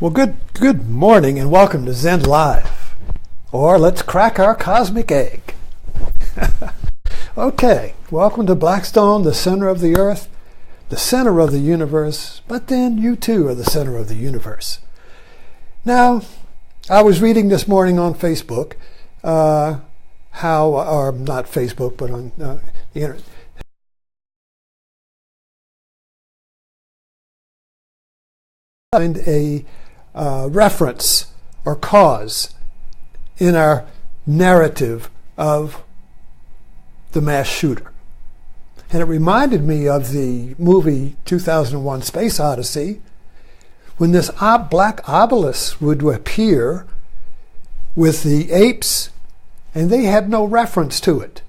Well, good morning and welcome to Zen Live. Or let's crack our cosmic egg. Okay, welcome to Blackstone, the center of the earth, the center of the universe, but then you too are the center of the universe. Now, I was reading this morning on Facebook, or not Facebook, but on the internet, find a reference or cause in our narrative of the mass shooter. And it reminded me of the movie 2001 Space Odyssey, when this black obelisk would appear with the apes, and they had no reference to it.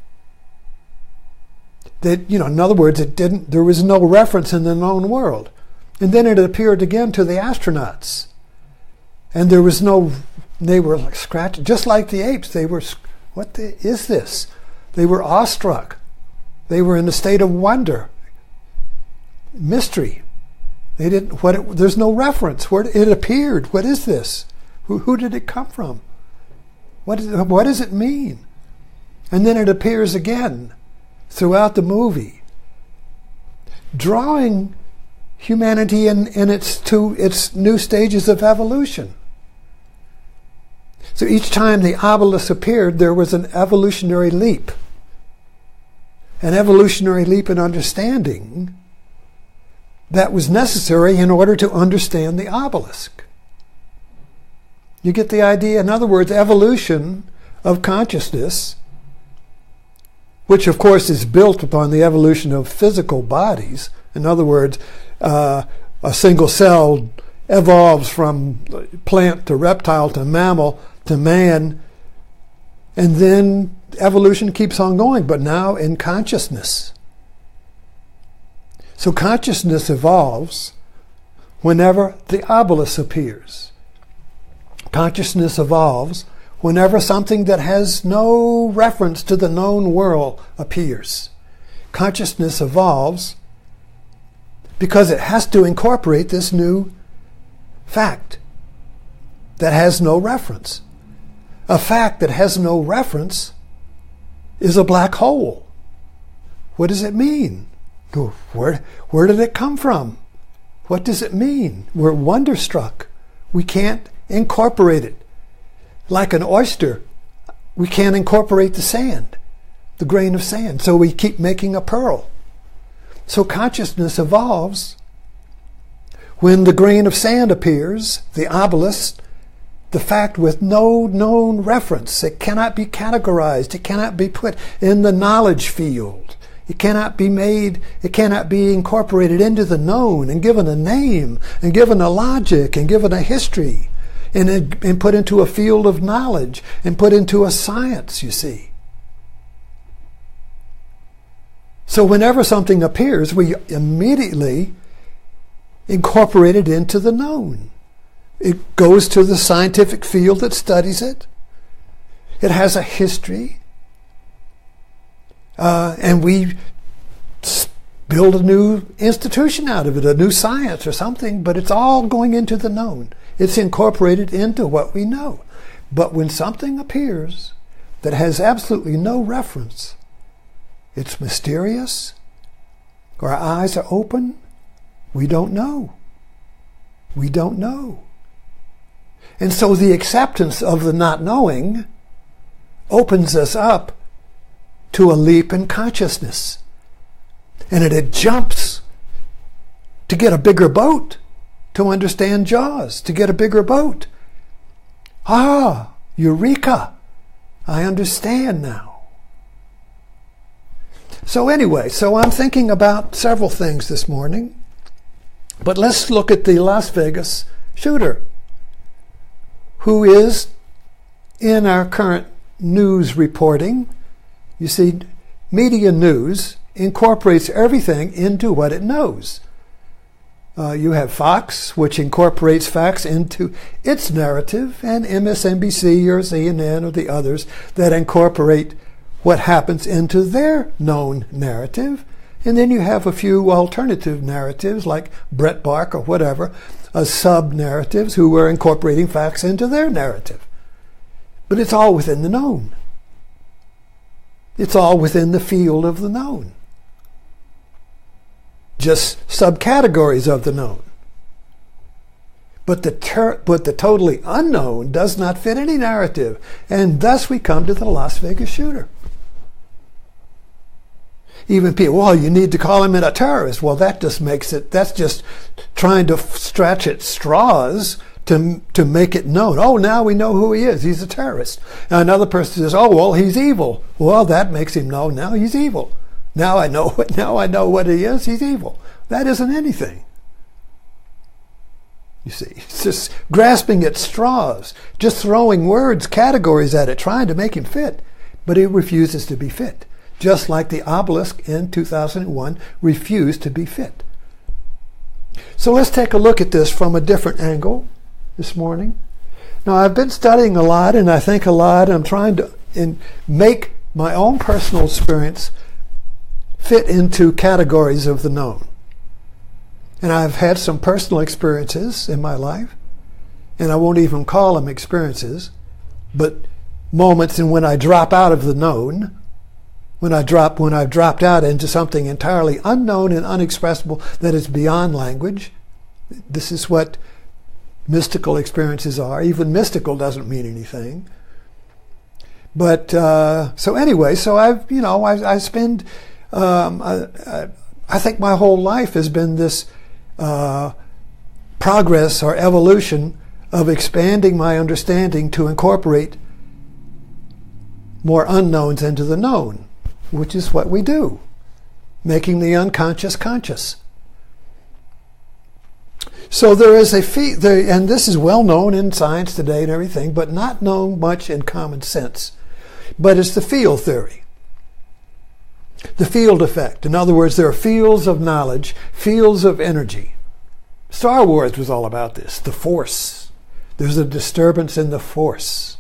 That, in other words, there was no reference in the known world. And then it appeared again to the astronauts. And they were like scratched, just like the apes. They were, is this? They were awestruck. They were in a state of wonder, mystery. There's no reference. Where it appeared. What is this? Who did it come from? What does it mean? And then it appears again throughout the movie, drawing humanity in its new stages of evolution. So each time the obelisk appeared, there was an evolutionary leap. An evolutionary leap in understanding that was necessary in order to understand the obelisk. You get the idea? In other words, evolution of consciousness, which of course is built upon the evolution of physical bodies. In other words, a single cell evolves from plant to reptile to mammal to man, and then evolution keeps on going, but now in consciousness. So consciousness evolves whenever the obelisk appears. Consciousness evolves whenever something that has no reference to the known world appears. Consciousness evolves because it has to incorporate this new fact that has no reference. A fact that has no reference is a black hole. What does it mean? Where did it come from? What does it mean? We're wonderstruck. We can't incorporate it. Like an oyster, we can't incorporate the sand, the grain of sand, so we keep making a pearl. So consciousness evolves when the grain of sand appears, the obelisk, the fact with no known reference. It cannot be categorized. It cannot be put in the knowledge field. It cannot be incorporated into the known and given a name and given a logic and given a history and put into a field of knowledge and put into a science, you see. So whenever something appears, we immediately incorporate it into the known. It goes to the scientific field that studies it. It has a history. And we build a new institution out of it, a new science or something, but it's all going into the known. It's incorporated into what we know. But when something appears that has absolutely no reference, it's mysterious, our eyes are open, we don't know. We don't know. And so the acceptance of the not knowing opens us up to a leap in consciousness. And it jumps to get a bigger boat, to understand Jaws, to get a bigger boat. Eureka! I understand now. So anyway, I'm thinking about several things this morning. But let's look at the Las Vegas shooter, who is in our current news reporting. You see, media news incorporates everything into what it knows. You have Fox, which incorporates facts into its narrative, and MSNBC or CNN or the others that incorporate what happens into their known narrative. And then you have a few alternative narratives like Brett Bark or whatever, sub-narratives who are incorporating facts into their narrative. But it's all within the known. It's all within the field of the known. Just subcategories of the known. But the totally unknown does not fit any narrative. And thus we come to the Las Vegas shooter. Even people, well, you need to call him a terrorist. Well, that just makes it, that's just trying to stretch at straws to make it known. Oh, now we know who he is. He's a terrorist. And another person says, oh, well, he's evil. Well, that makes him know now he's evil. Now I know what he is. He's evil. That isn't anything. You see, it's just grasping at straws, just throwing words, categories at it, trying to make him fit. But he refuses to be fit. Just like the obelisk in 2001 refused to be fit. So let's take a look at this from a different angle this morning. Now, I've been studying a lot, and I think a lot. I'm trying to make my own personal experience fit into categories of the known. And I've had some personal experiences in my life, and I won't even call them experiences, but moments in when I drop out of the known, when I've dropped out into something entirely unknown and unexpressible that is beyond language. This is what mystical experiences are. Even mystical doesn't mean anything. But so anyway, so I spend I think my whole life has been this progress or evolution of expanding my understanding to incorporate more unknowns into the known, which is what we do, making the unconscious conscious. So there is and this is well known in science today and everything, but not known much in common sense. But it's the field theory. The field effect. In other words, there are fields of knowledge, fields of energy. Star Wars was all about this. The force. There's a disturbance in the force.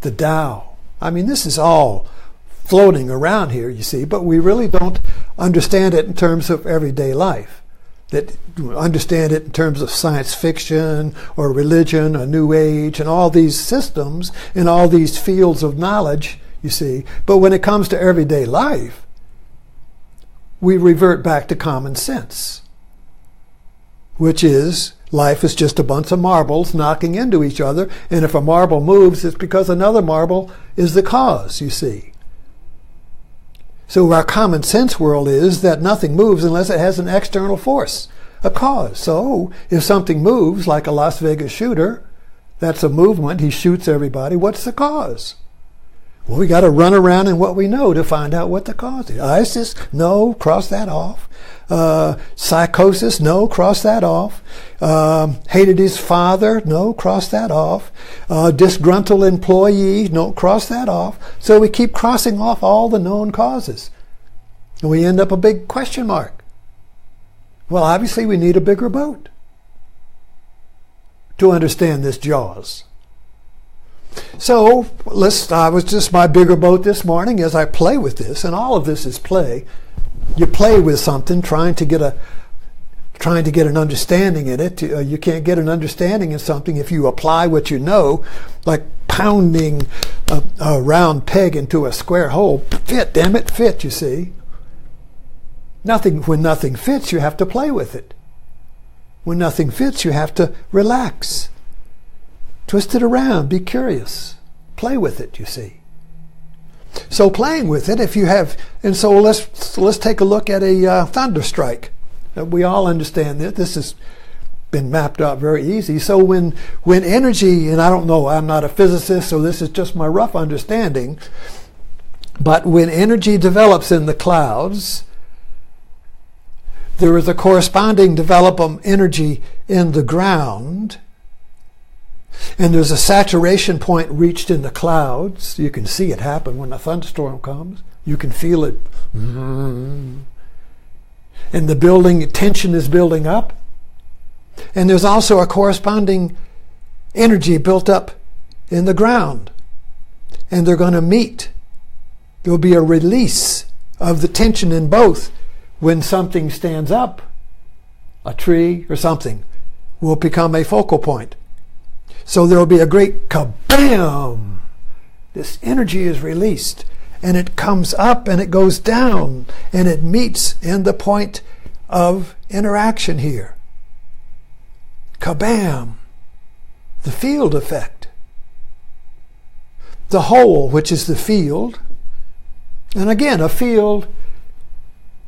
The Tao. I mean, this is all floating around here, you see, but we really don't understand it in terms of everyday life. That understand it in terms of science fiction or religion or New Age and all these systems and all these fields of knowledge, you see. But when it comes to everyday life, we revert back to common sense, which is life is just a bunch of marbles knocking into each other, and if a marble moves, it's because another marble is the cause, you see. So our common sense world is that nothing moves unless it has an external force, a cause. So if something moves, like a Las Vegas shooter, that's a movement, he shoots everybody, what's the cause? Well, we got to run around in what we know to find out what the cause is. ISIS, no, cross that off. Psychosis, no, cross that off. Hated his father, no, cross that off. Disgruntled employee, no, cross that off. So we keep crossing off all the known causes. And we end up a big question mark. Well, obviously we need a bigger boat to understand this Jaws. So I was just my bigger boat this morning as I play with this, and all of this is play. You play with something, trying to get an understanding in it. You can't get an understanding in something if you apply what you know, like pounding a round peg into a square hole. Fit, damn it, fit, you see. When nothing fits, you have to play with it. When nothing fits, you have to relax. Twist it around, be curious. Play with it, you see. So playing with it, so let's take a look at a thunder strike. We all understand that this has been mapped out very easy. So when energy, and I don't know, I'm not a physicist, so this is just my rough understanding, but when energy develops in the clouds, there is a corresponding development energy in the ground, and there's a saturation point reached in the clouds. You can see it happen when a thunderstorm comes. You can feel it. And the building tension is building up. And there's also a corresponding energy built up in the ground. And they're going to meet. There'll be a release of the tension in both. when something stands up, a tree or something, will become a focal point. So there will be a great kabam! This energy is released, and it comes up and it goes down, and it meets in the point of interaction here. Kabam! The field effect. The whole, which is the field, and again, a field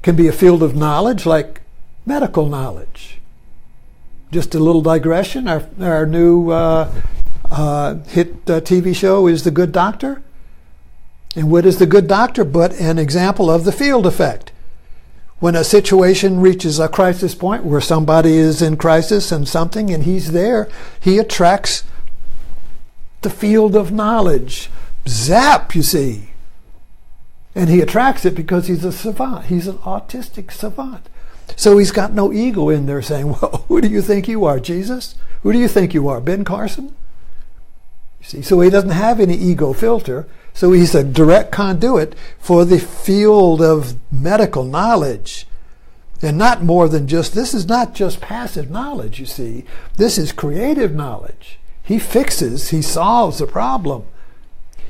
can be a field of knowledge, like medical knowledge. Just a little digression. Our new hit TV show is The Good Doctor. And what is The Good Doctor but an example of the field effect? When a situation reaches a crisis point where somebody is in crisis and something, and he's there, he attracts the field of knowledge. Zap, you see. And he attracts it because he's a savant. He's an autistic savant. So he's got no ego in there saying, well, who do you think you are, Jesus? Who do you think you are, Ben Carson? You see, so he doesn't have any ego filter. So he's a direct conduit for the field of medical knowledge. And not more than just, this is not just passive knowledge, you see. This is creative knowledge. He fixes, he solves the problem.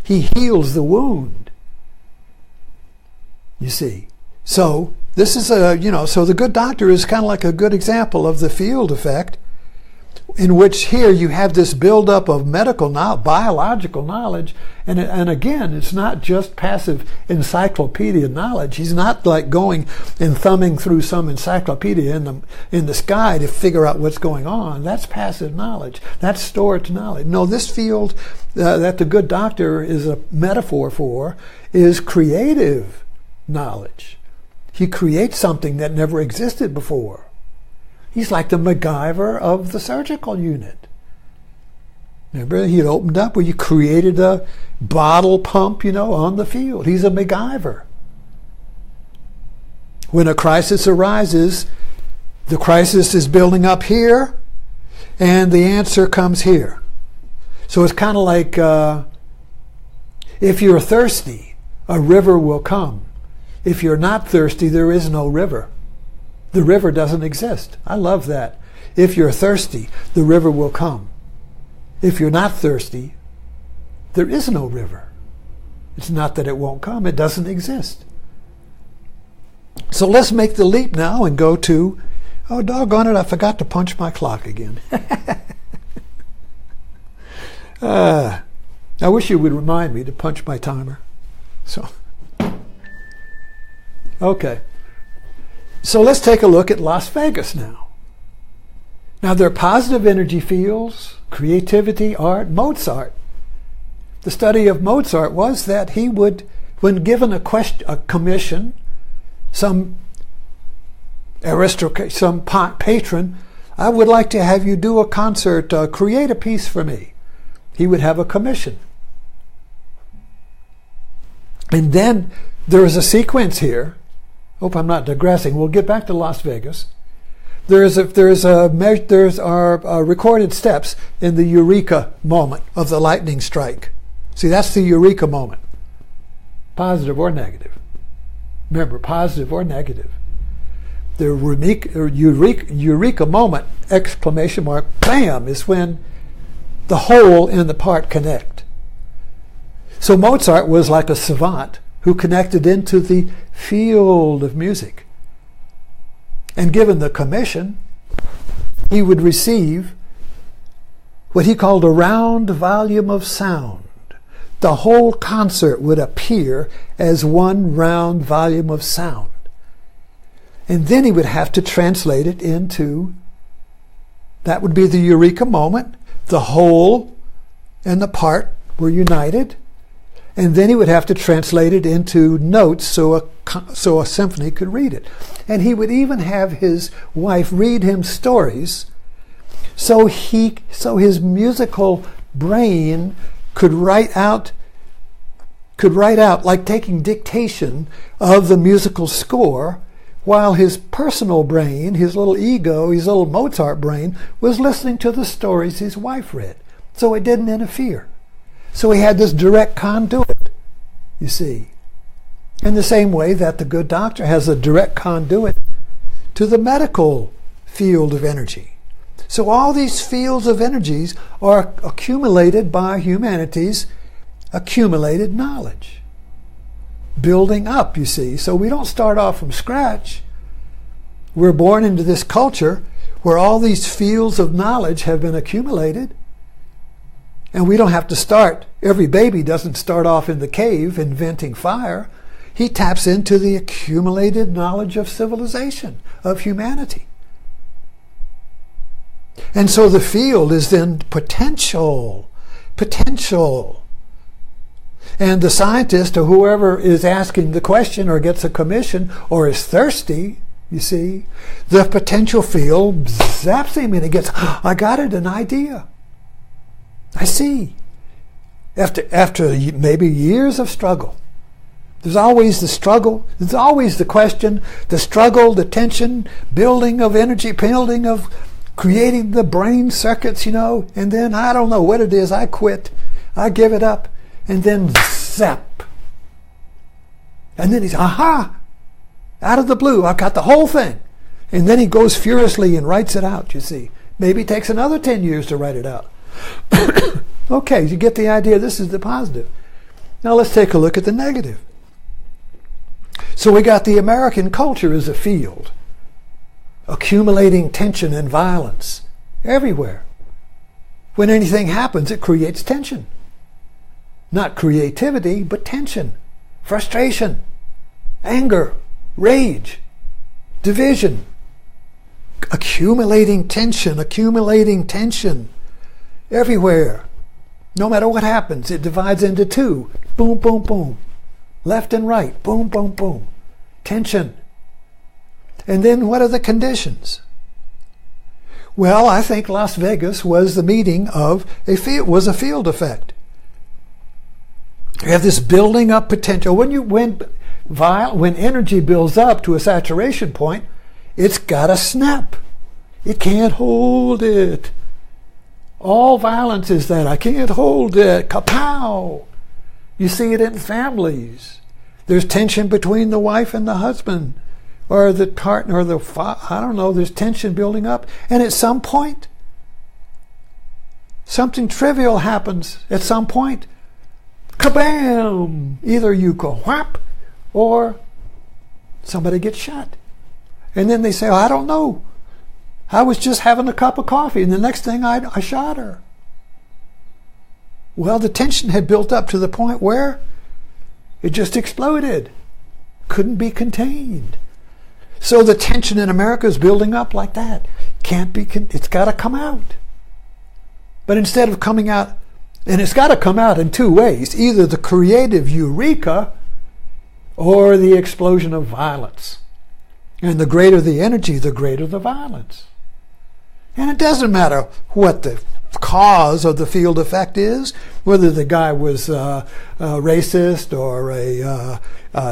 He heals the wound. You see. So this is so the Good Doctor is kind of like a good example of the field effect, in which here you have this buildup of medical knowledge, biological knowledge, and again, it's not just passive encyclopedia knowledge. He's not like going and thumbing through some encyclopedia in the sky to figure out what's going on. That's passive knowledge. That's stored knowledge. No, this field that the Good Doctor is a metaphor for is creative knowledge. He creates something that never existed before. He's like the MacGyver of the surgical unit. Remember, he had opened up where you created a bottle pump, on the field. He's a MacGyver. When a crisis arises, the crisis is building up here, and the answer comes here. So it's kind of like if you're thirsty, a river will come. If you're not thirsty, there is no river. The river doesn't exist. I love that. If you're thirsty, the river will come. If you're not thirsty, there is no river. It's not that it won't come. It doesn't exist. So let's make the leap now and go to, oh, doggone it, I forgot to punch my clock again. I wish you would remind me to punch my timer. So, okay. So let's take a look at Las Vegas now. Now there are positive energy fields, creativity, art. Mozart. The study of Mozart was that he would, when given a commission, some aristocrat, some patron, I would like to have you do a concert, create a piece for me. He would have a commission. And then there is a sequence here. Hope I'm not digressing. We'll get back to Las Vegas. There's recorded steps in the eureka moment of the lightning strike. See, that's the eureka moment. Positive or negative. Remember, positive or negative. The eureka moment, exclamation mark, bam, is when the whole and the part connect. So Mozart was like a savant who connected into the field of music. And given the commission, he would receive what he called a round volume of sound. The whole concert would appear as one round volume of sound. And then he would have to translate it into, that would be the eureka moment. The whole and the part were united. And then he would have to translate it into notes so a symphony could read it. And he would even have his wife read him stories so his musical brain could write out like taking dictation of the musical score, while his personal brain, his little ego, his little Mozart brain, was listening to the stories his wife read. So it didn't interfere. So he had this direct conduit, you see. In the same way that the good doctor has a direct conduit to the medical field of energy. So all these fields of energies are accumulated by humanity's accumulated knowledge. Building up, you see. So we don't start off from scratch. We're born into this culture where all these fields of knowledge have been accumulated. And we don't have to start. Every baby doesn't start off in the cave inventing fire. He taps into the accumulated knowledge of civilization, of humanity. And so the field is then potential. And the scientist or whoever is asking the question or gets a commission or is thirsty, you see, the potential field zaps him and he gets, I got it, an idea. I see. After maybe years of struggle. There's always the struggle. There's always the question, the struggle, the tension, building of energy, building of creating the brain circuits, and then I don't know what it is. I quit. I give it up. And then zap. And then he's, aha! Out of the blue, I've got the whole thing. And then he goes furiously and writes it out, you see. Maybe it takes another 10 years to write it out. Okay, you get the idea. This is the positive. Now let's take a look at the negative. So we got the American culture as a field, accumulating tension and violence everywhere. When anything happens, it creates tension. Not creativity, but tension, frustration, anger, rage, division. Accumulating tension everywhere. No matter what happens, it divides into two. Boom, boom, boom. Left and right. Boom, boom, boom. Tension. And then what are the conditions? Well, I think Las Vegas was the meeting of a field effect. You have this building up potential. When energy builds up to a saturation point, it's got to snap. It can't hold it. All violence is that. I can't hold it. Kapow! You see it in families. There's tension between the wife and the husband, or the partner, or the I don't know. There's tension building up, and at some point, something trivial happens. At some point, kabam! Either you go whap, or somebody gets shot, and then they say, I don't know. I was just having a cup of coffee, and the next thing I shot her. Well, the tension had built up to the point where it just exploded. Couldn't be contained. So the tension in America is building up like that. It's got to come out. But instead of coming out, and it's got to come out in two ways, either the creative eureka or the explosion of violence. And the greater the energy, the greater the violence. And it doesn't matter what the cause of the field effect is, whether the guy was a racist or a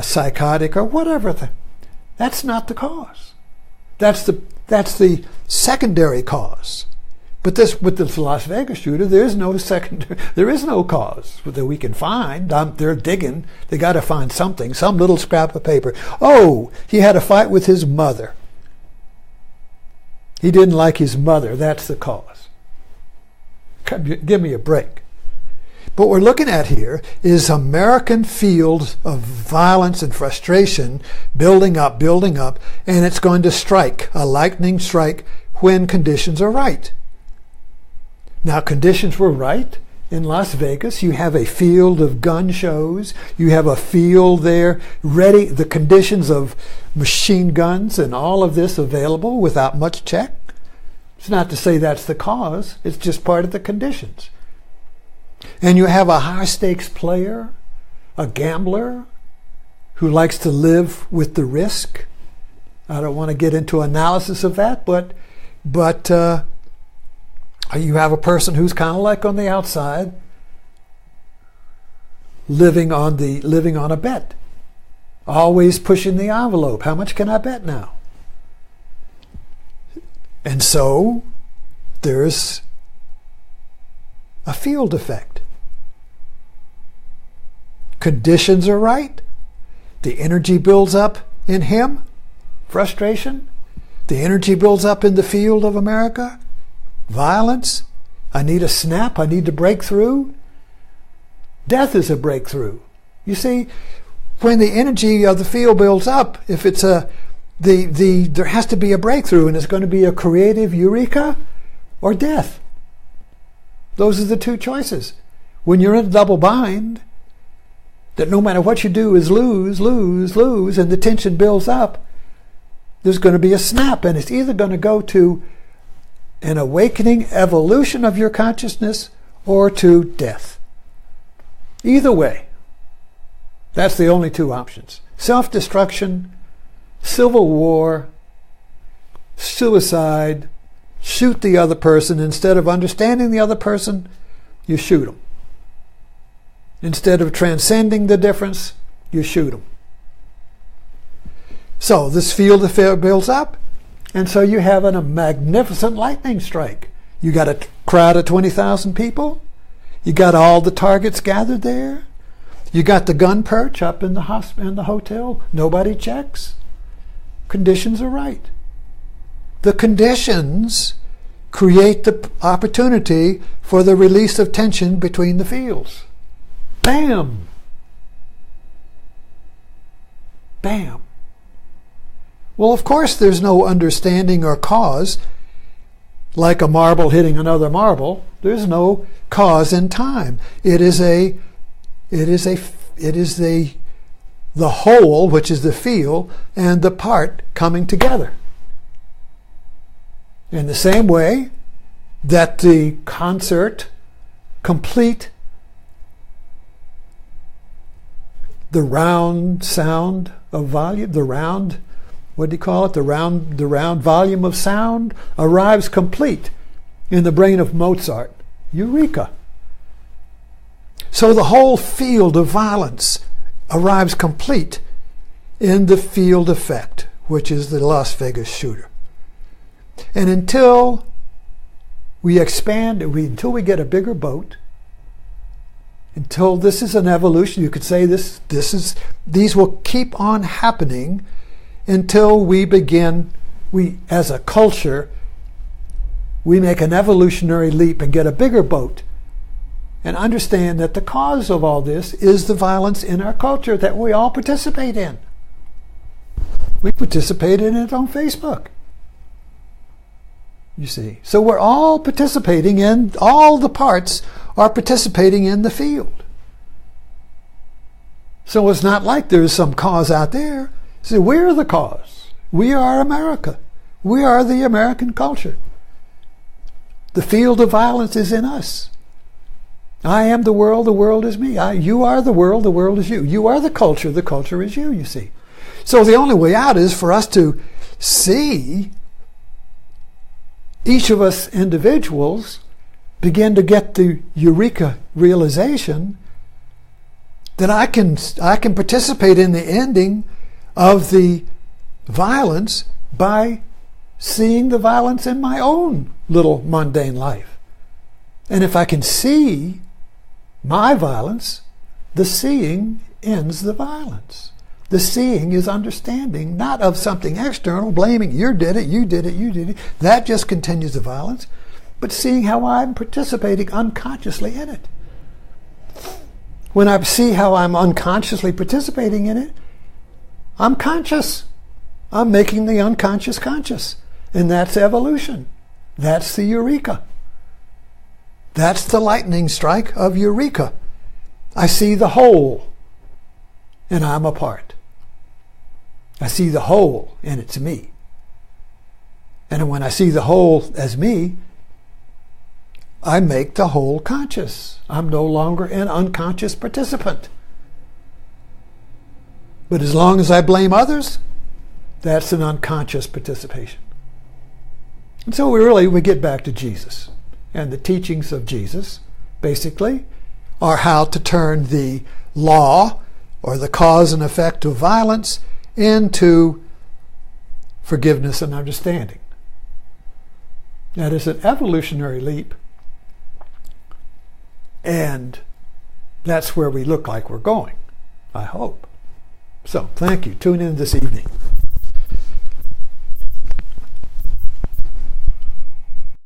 psychotic or whatever. That's not the cause. That's the secondary cause. But with this Las Vegas shooter, there is no cause that we can find. They're digging. They got to find something, some little scrap of paper. Oh, he had a fight with his mother. He didn't like his mother. That's the cause. Give me a break. What we're looking at here is American fields of violence and frustration building up, and it's going to strike, a lightning strike, when conditions are right. Now, conditions were right in Las Vegas. You have a field of gun shows. You have a field there ready, the conditions of machine guns and all of this available without much check. It's not to say that's the cause. It's just part of the conditions. And you have a high-stakes player, a gambler, who likes to live with the risk. I don't want to get into analysis of that, but you have a person who's kind of like on the outside, living on a bet, always pushing the envelope. How much can I bet now? And so there's a field effect. Conditions are right. The energy builds up in him, frustration. The energy builds up in the field of America, violence. I need a snap. I need to break through. Death is a breakthrough. You see, when the energy of the field builds up, if it's there has to be a breakthrough, and it's going to be a creative eureka or death. Those are the two choices. When you're in a double bind, that no matter what you do is lose, lose, lose, and the tension builds up, there's going to be a snap, and it's either going to go to an awakening evolution of your consciousness or to death. Either way, that's the only two options. Self-destruction, civil war, suicide, shoot the other person. Instead of understanding the other person, you shoot them. Instead of transcending the difference, you shoot them. So this field of fear builds up, and so you have a magnificent lightning strike. You got a crowd of 20,000 people. You got all the targets gathered there. You got the gun perch up in the hotel. Nobody checks. Conditions are right. The conditions create the opportunity for the release of tension between the fields. Bam! Bam! Well, of course, there's no understanding or cause. Like a marble hitting another marble, there's no cause in time. It is the whole, which is the field, and the part coming together. In the same way that the concert complete the round sound of volume, the round, what do you call it? The round volume of sound arrives complete in the brain of Mozart. Eureka! So the whole field of violence arrives complete in the field effect, which is the Las Vegas shooter. And until we expand, until we get a bigger boat, until this is an evolution, you could say these will keep on happening until we as a culture, we make an evolutionary leap and get a bigger boat and understand that the cause of all this is the violence in our culture that we all participate in. We participate in it on Facebook. You see. So we're all participating in, all the parts are participating in the field. So it's not like there's some cause out there. See, we're the cause. We are America. We are the American culture. The field of violence is in us. I am the world is me. You are the world is you. You are the culture is you, you see. So the only way out is for us to see each of us individuals begin to get the eureka realization that I can participate in the ending of the violence by seeing the violence in my own little mundane life. And if I can see my violence, the seeing ends the violence. The seeing is understanding, not of something external, blaming, you did it, you did it, you did it. That just continues the violence. But seeing how I'm participating unconsciously in it. When I see how I'm unconsciously participating in it, I'm conscious. I'm making the unconscious conscious. And that's evolution. That's the eureka. That's the lightning strike of eureka. I see the whole, and I'm a part. I see the whole, and it's me. And when I see the whole as me, I make the whole conscious. I'm no longer an unconscious participant. But as long as I blame others, that's an unconscious participation. And so we get back to Jesus. And the teachings of Jesus, basically, are how to turn the law, or the cause and effect of violence, into forgiveness and understanding. That is an evolutionary leap, and that's where we look like we're going, I hope. So thank you. Tune in this evening.